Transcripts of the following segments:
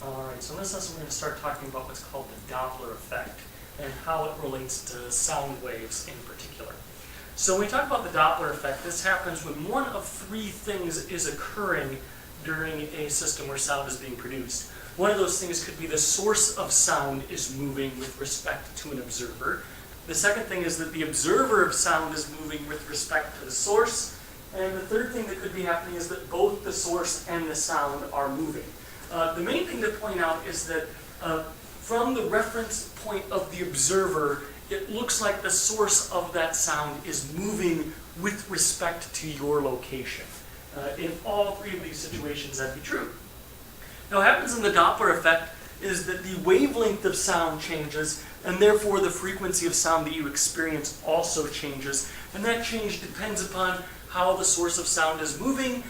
Alright, so in this lesson we're going to start talking about what's called the Doppler effect and how it relates to sound waves in particular. So when we talk about the Doppler effect, this happens when one of three things is occurring during a system where sound is being produced. One of those things could be the source of sound is moving with respect to an observer. The second thing is that the observer of sound is moving with respect to the source. And the third thing that could be happening is that both the source and the sound are moving. The main thing to point out is that from the reference point of the observer, it looks like the source of that sound is moving with respect to your location. In all three of these situations, that'd be true. Now, what happens in the Doppler effect is that the wavelength of sound changes, and therefore the frequency of sound that you experience also changes. And that change depends upon how the source of sound is moving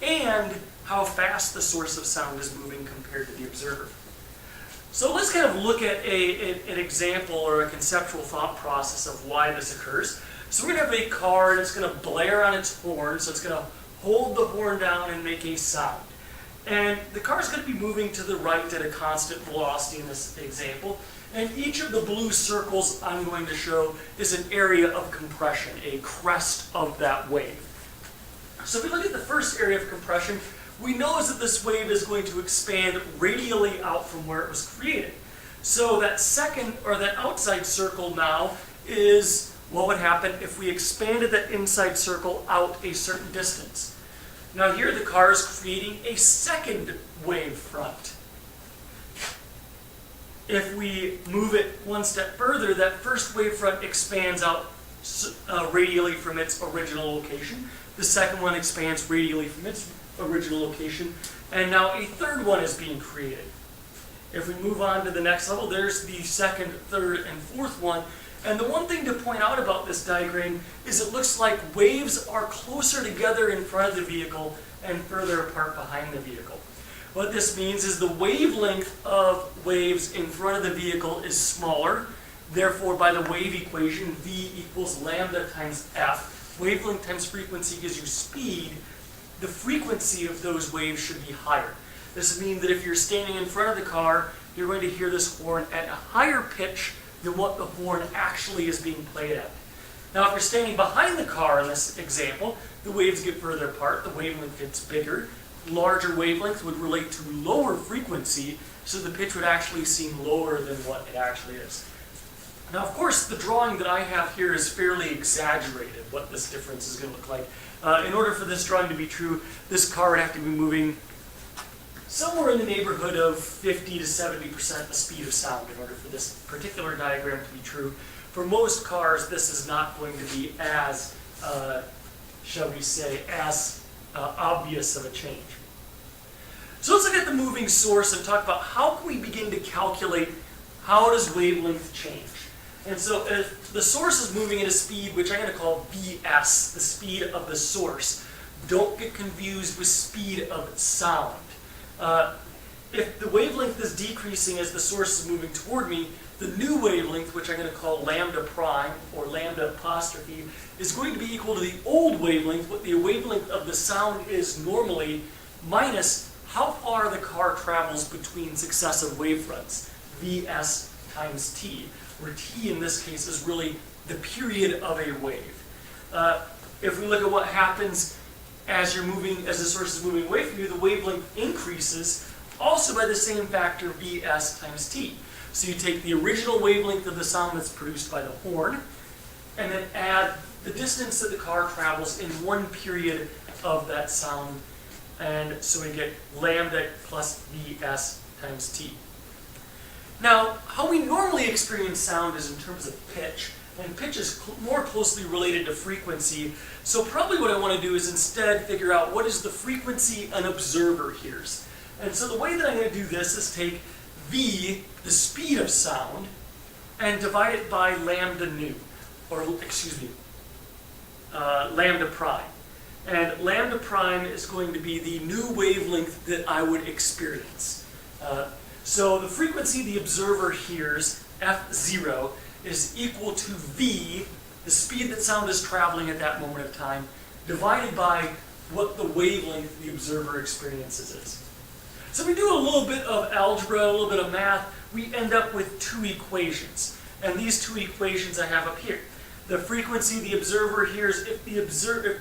and how fast the source of sound is moving compared to the observer. So let's kind of look at an example or a conceptual thought process of why this occurs. So we're going to have a car and it's going to blare on its horn, so it's going to hold the horn down and make a sound. And the car is going to be moving to the right at a constant velocity in this example. And each of the blue circles I'm going to show is an area of compression, a crest of that wave. So if we look at the first area of compression, we know is that this wave is going to expand radially out from where it was created. So that second, or that outside circle now, is what would happen if we expanded that inside circle out a certain distance. Now here the car is creating a second wave front. If we move it one step further, that first wave front expands out radially from its original location. The second one expands radially from its original location. And now a third one is being created. If we move on to the next level, there's the second, third, and fourth one. And the one thing to point out about this diagram is it looks like waves are closer together in front of the vehicle and further apart behind the vehicle. What this means is the wavelength of waves in front of the vehicle is smaller. Therefore, by the wave equation, V equals lambda times F. Wavelength times frequency gives you speed. The frequency of those waves should be higher. This means that if you're standing in front of the car, you're going to hear this horn at a higher pitch than what the horn actually is being played at. Now, if you're standing behind the car in this example, the waves get further apart, the wavelength gets bigger. Larger wavelength would relate to lower frequency, so the pitch would actually seem lower than what it actually is. Now, of course, the drawing that I have here is fairly exaggerated, what this difference is going to look like. In order for this drawing to be true, this car would have to be moving somewhere in the neighborhood of 50 to 70% the speed of sound in order for this particular diagram to be true. For most cars, this is not going to be as, shall we say, as obvious of a change. So let's look at the moving source and talk about how can we begin to calculate how does wavelength change. And so if the source is moving at a speed, which I'm going to call Vs, the speed of the source, don't get confused with speed of sound. If the wavelength is decreasing as the source is moving toward me, the new wavelength, which I'm going to call lambda prime, or lambda apostrophe, is going to be equal to the old wavelength, what the wavelength of the sound is normally, minus how far the car travels between successive wavefronts, Vs times t, where t in this case is really the period of a wave. If we look at what happens as the source is moving away from you, the wavelength increases also by the same factor, Vs times t. So you take the original wavelength of the sound that's produced by the horn, and then add the distance that the car travels in one period of that sound, and so we get lambda plus Vs times t. Now, how we normally experience sound is in terms of pitch, and pitch is more closely related to frequency. So probably what I want to do is instead figure out what is the frequency an observer hears. And so the way that I'm going to do this is take V, the speed of sound, and divide it by lambda nu, or excuse me, lambda prime. And lambda prime is going to be the new wavelength that I would experience. So the frequency the observer hears, F0, is equal to V, the speed that sound is traveling at that moment of time, divided by what the wavelength the observer experiences is. So if we do a little bit of algebra, a little bit of math, we end up with two equations. And these two equations I have up here. The frequency of the observer here is if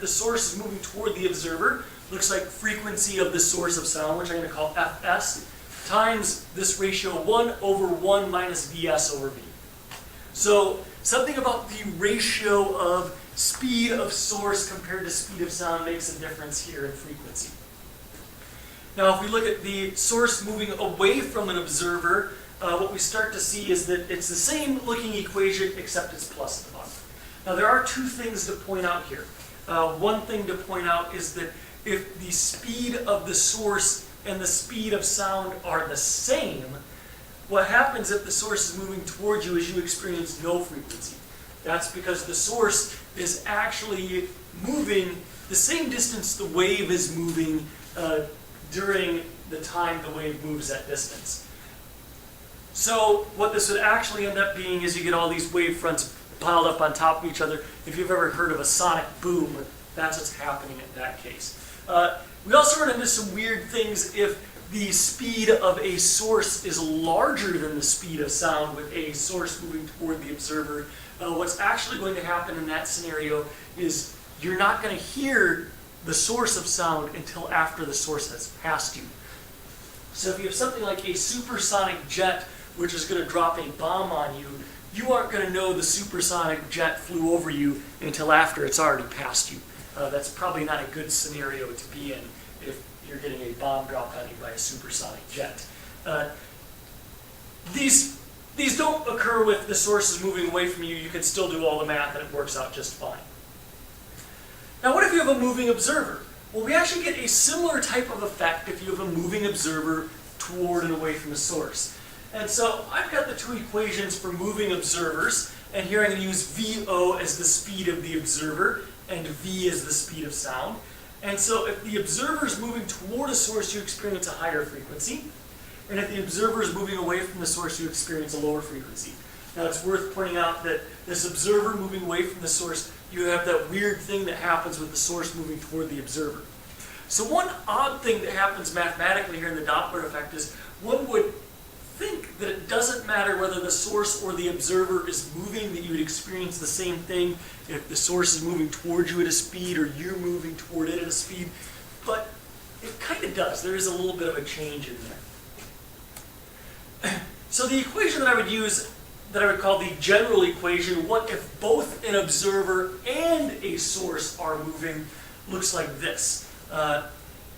the source is moving toward the observer, looks like frequency of the source of sound, which I'm going to call Fs, times this ratio 1 over 1 minus Vs over V. So something about the ratio of speed of source compared to speed of sound makes a difference here in frequency. Now if we look at the source moving away from an observer, what we start to see is that it's the same looking equation except it's plus at the bottom. Now there are two things to point out here. One thing to point out is that if the speed of the source and the speed of sound are the same, what happens if the source is moving towards you is you experience no frequency. That's because the source is actually moving the same distance the wave is moving during the time the wave moves that distance. So what this would actually end up being is you get all these wave fronts piled up on top of each other. If you've ever heard of a sonic boom, that's what's happening in that case. We also run into some weird things if the speed of a source is larger than the speed of sound with a source moving toward the observer. What's actually going to happen in that scenario is you're not going to hear the source of sound until after the source has passed you. So if you have something like a supersonic jet which is going to drop a bomb on you, you aren't going to know the supersonic jet flew over you until after it's already passed you. That's probably not a good scenario to be in if you're getting a bomb dropped on you by a supersonic jet. These don't occur with the sources moving away from you. You can still do all the math and it works out just fine. Now what if you have a moving observer? Well, we actually get a similar type of effect if you have a moving observer toward and away from the source. And so I've got the two equations for moving observers, and here I'm going to use VO as the speed of the observer, and V as the speed of sound. And so if the observer is moving toward a source, you experience a higher frequency. And if the observer is moving away from the source, you experience a lower frequency. Now it's worth pointing out that this observer moving away from the source, you have that weird thing that happens with the source moving toward the observer. So one odd thing that happens mathematically here in the Doppler effect is one would think that it doesn't matter whether the source or the observer is moving, that you would experience the same thing if the source is moving towards you at a speed or you're moving toward it at a speed. But it kind of does. There is a little bit of a change in there. So the equation that I would use, that I would call the general equation, what if both an observer and a source are moving, looks like this.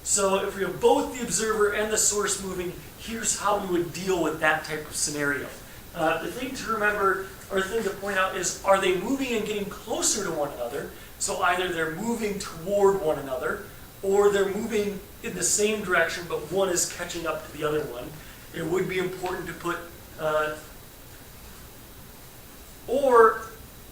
So if we have both the observer and the source moving, here's how we would deal with that type of scenario. The thing to remember, or the thing to point out is, are they moving and getting closer to one another? So either they're moving toward one another, or they're moving in the same direction, but one is catching up to the other one. It would be important to put, or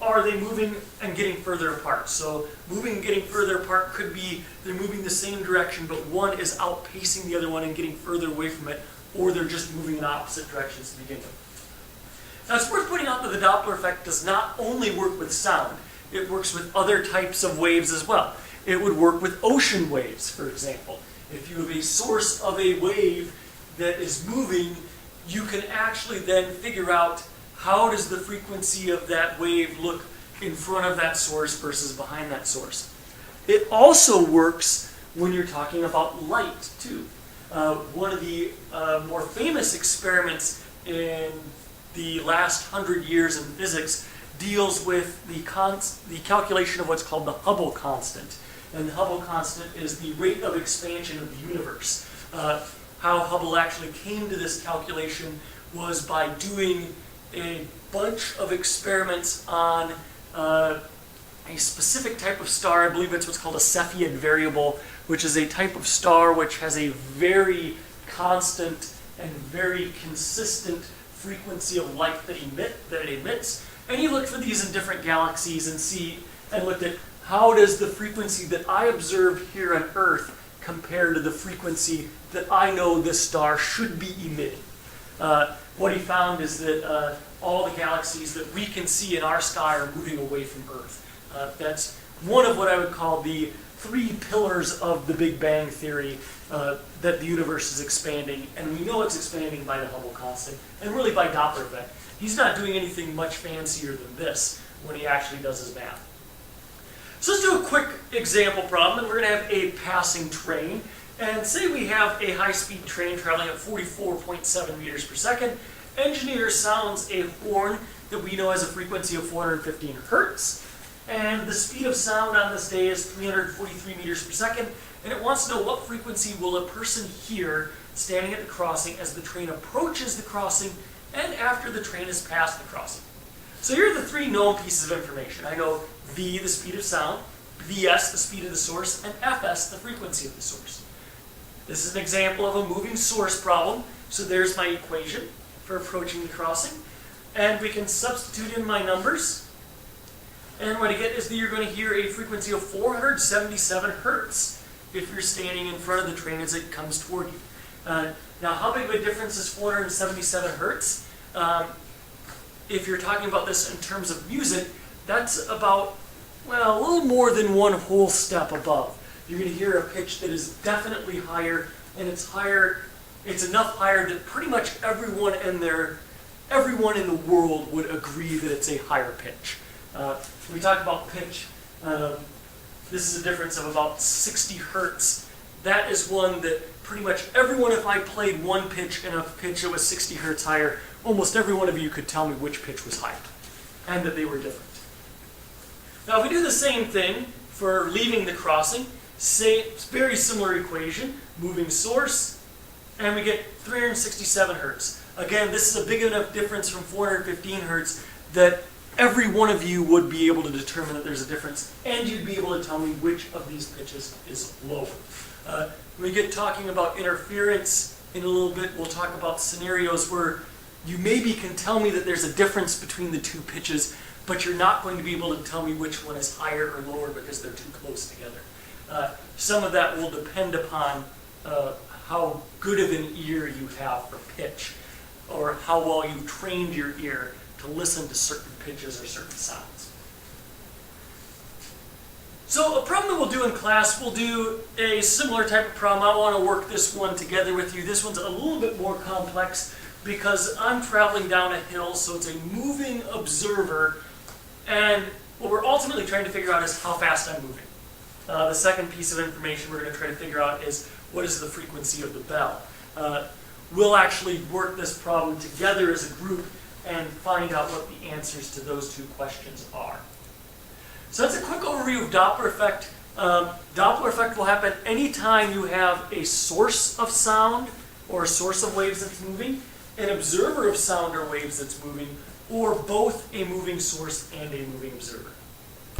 are they moving and getting further apart? So moving and getting further apart could be they're moving the same direction, but one is outpacing the other one and getting further away from it, or they're just moving in opposite directions to begin with. Now it's worth pointing out that the Doppler effect does not only work with sound, it works with other types of waves as well. It would work with ocean waves, for example. If you have a source of a wave that is moving, you can actually then figure out how does the frequency of that wave look in front of that source versus behind that source. It also works when you're talking about light, too. One of the more famous experiments in the last 100 years in physics deals with the calculation of what's called the Hubble constant. And the Hubble constant is the rate of expansion of the universe. How Hubble actually came to this calculation was by doing a bunch of experiments on a specific type of star. I believe it's what's called a Cepheid variable, which is a type of star which has a very constant and very consistent frequency of light that it emits. And he looked for these in different galaxies and looked at how does the frequency that I observed here on Earth compare to the frequency that I know this star should be emitting. What he found is that all the galaxies that we can see in our sky are moving away from Earth. That's one of what I would call the three pillars of the Big Bang Theory that the universe is expanding, and we know it's expanding by the Hubble constant, and really by Doppler effect. He's not doing anything much fancier than this when he actually does his math. So let's do a quick example problem, and we're going to have a passing train. And say we have a high-speed train traveling at 44.7 meters per second. Engineer sounds a horn that we know has a frequency of 415 hertz. And the speed of sound on this day is 343 meters per second. And it wants to know what frequency will a person hear standing at the crossing as the train approaches the crossing and after the train has passed the crossing. So here are the three known pieces of information. I know V, the speed of sound, Vs, the speed of the source, and Fs, the frequency of the source. This is an example of a moving source problem. So there's my equation for approaching the crossing. And we can substitute in my numbers. And what I get is that you're going to hear a frequency of 477 hertz if you're standing in front of the train as it comes toward you. Now, how big of a difference is 477 hertz? If you're talking about this in terms of music, that's about, well, a little more than one whole step above. You're going to hear a pitch that is definitely higher, and it's enough higher that pretty much everyone in the world would agree that it's a higher pitch. When we talk about pitch, this is a difference of about 60 hertz. That is one that pretty much everyone, if I played one pitch and a pitch that was 60 hertz higher, almost every one of you could tell me which pitch was higher, and that they were different. Now, if we do the same thing for leaving the crossing, say very similar equation, moving source, and we get 367 hertz. Again, this is a big enough difference from 415 hertz that every one of you would be able to determine that there's a difference, and you'd be able to tell me which of these pitches is lower. When we get talking about interference in a little bit, we'll talk about scenarios where you maybe can tell me that there's a difference between the two pitches, but you're not going to be able to tell me which one is higher or lower because they're too close together. Some of that will depend upon how good of an ear you have for pitch, or how well you trained your ear to listen to certain pitches or certain sounds. So a problem that we'll do in class, we'll do a similar type of problem. I want to work this one together with you. This one's a little bit more complex because I'm traveling down a hill, so it's a moving observer, and what we're ultimately trying to figure out is how fast I'm moving. The second piece of information we're going to try to figure out is what is the frequency of the bell. We'll actually work this problem together as a group and find out what the answers to those two questions are. So that's a quick overview of Doppler effect. Doppler effect will happen anytime you have a source of sound or a source of waves that's moving, an observer of sound or waves that's moving, or both a moving source and a moving observer.